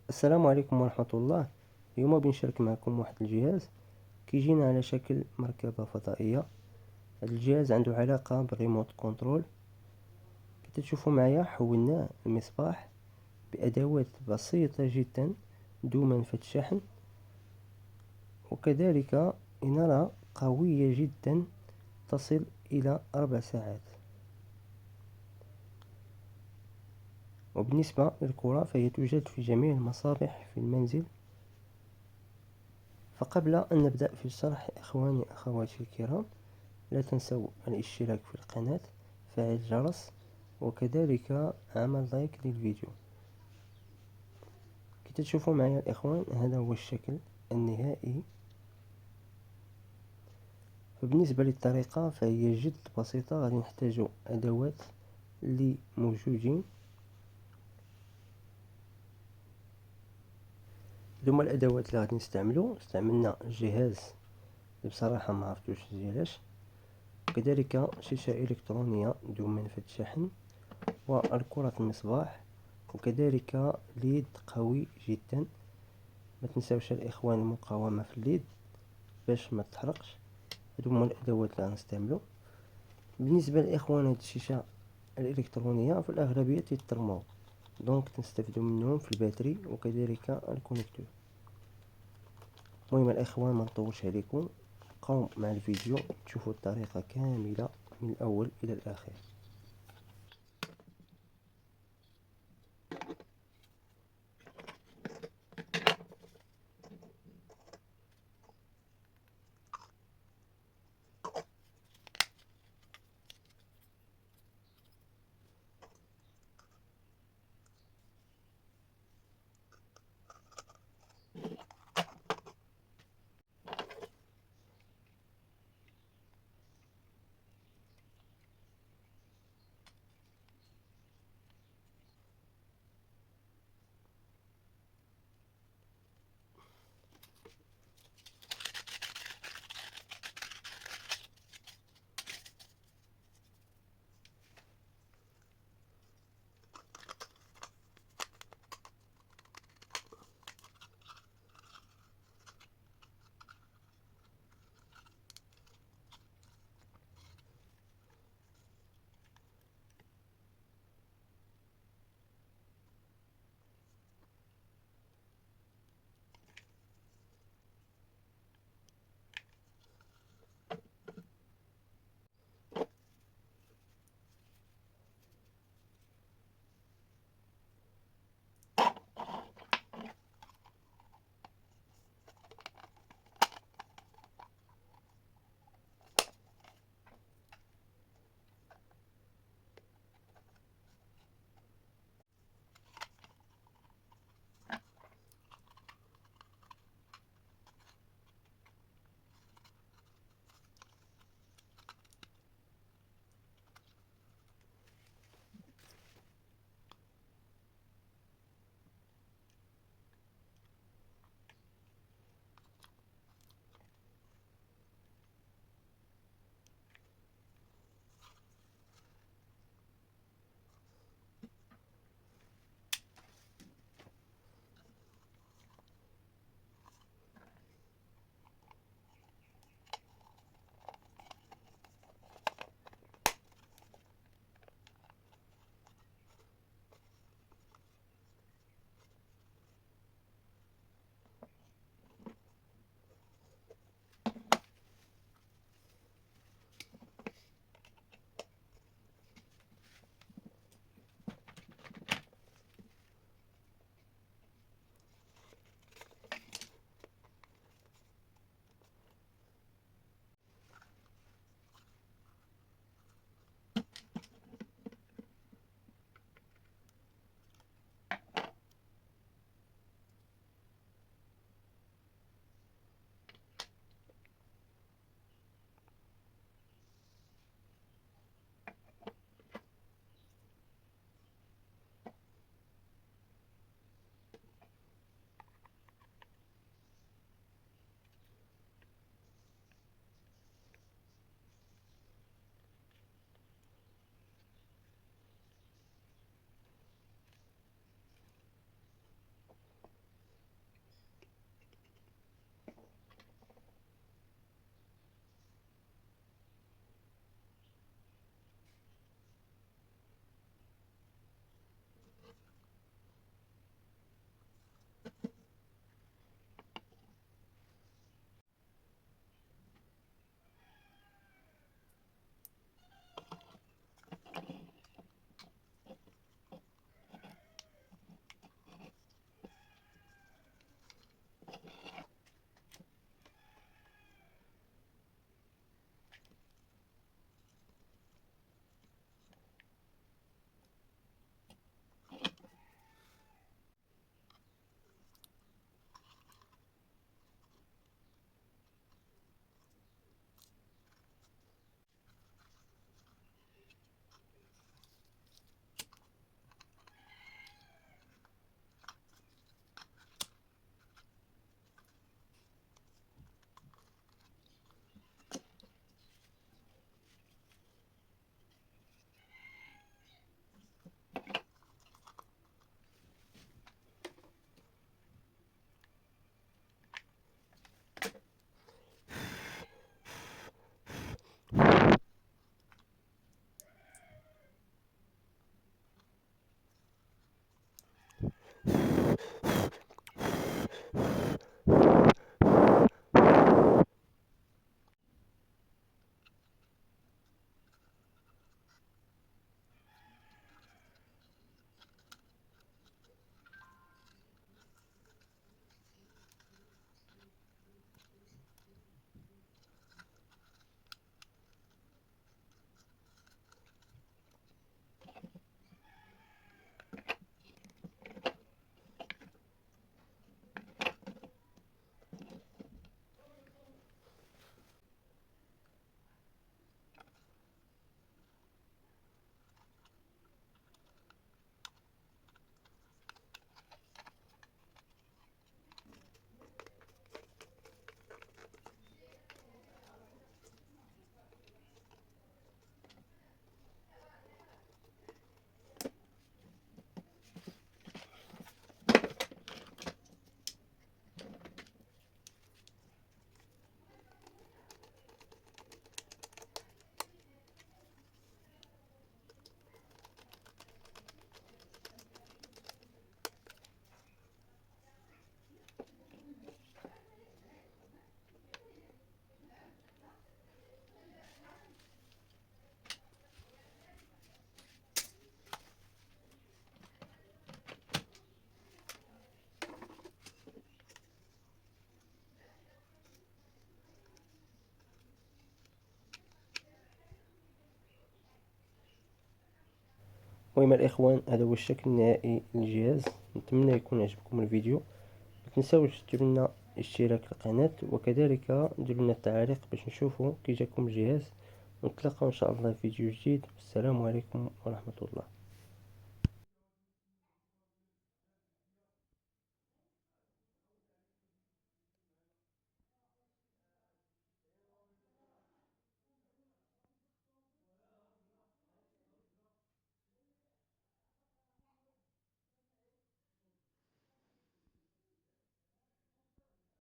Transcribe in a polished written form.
السلام عليكم ورحمة الله. اليوم بنشارك معكم واحد الجهاز كيجينا على شكل مركبة فضائية. هذا الجهاز عنده علاقة بالريموت كنترول. كي تشوفوا معايا حولنا المصباح بأدوات بسيطة جدا ذو منفذ شحن، وكذلك إنارة قوية جدا تصل إلى 4 ساعات. وبالنسبة للكرة فهي توجد في جميع المصابيح في المنزل. فقبل أن نبدأ في الشرح إخواني أخواتي الكرام، لا تنسوا الاشتراك في القناة، فعل الجرس، وكذلك عمل لايك للفيديو. كي تشوفوا معي الإخوان هذا هو الشكل النهائي. فبالنسبة للطريقة فهي جد بسيطة. غادي نحتاج أدوات اللي موجودين. ثم الأدوات اللي غادي استعملنا جهاز اللي بصراحة ما عرفتوش ديالاش، وكذلك شاشة إلكترونية ذو منفذ شحن، والكرة المصباح، وكذلك ليد قوي جدا. ما تنساوش الاخوان المقاومه في الليد باش ما تحرقش. هادو هما الادوات اللي غنستعملو. بالنسبه للاخوان هاد الشاشه الالكترونيه في الاغلبيه تيترمو، دونك تنستافدو منهم في الباتري وكذلك الكونيكتور. المهم الاخوان ما نطولش عليكم، بقاو مع الفيديو تشوفوا الطريقه كامله من الاول الى الاخر. المهم الإخوان، هذا هو الشكل النهائي للجهاز. نتمنى يكون عجبكم الفيديو. متنساوش ديروا لنا اشتراك القناة، وكذلك ديروا لنا التعليق باش نشوفوا كي جاكم الجهاز. ونتلاقاو ان شاء الله في فيديو جديد. والسلام عليكم ورحمة الله.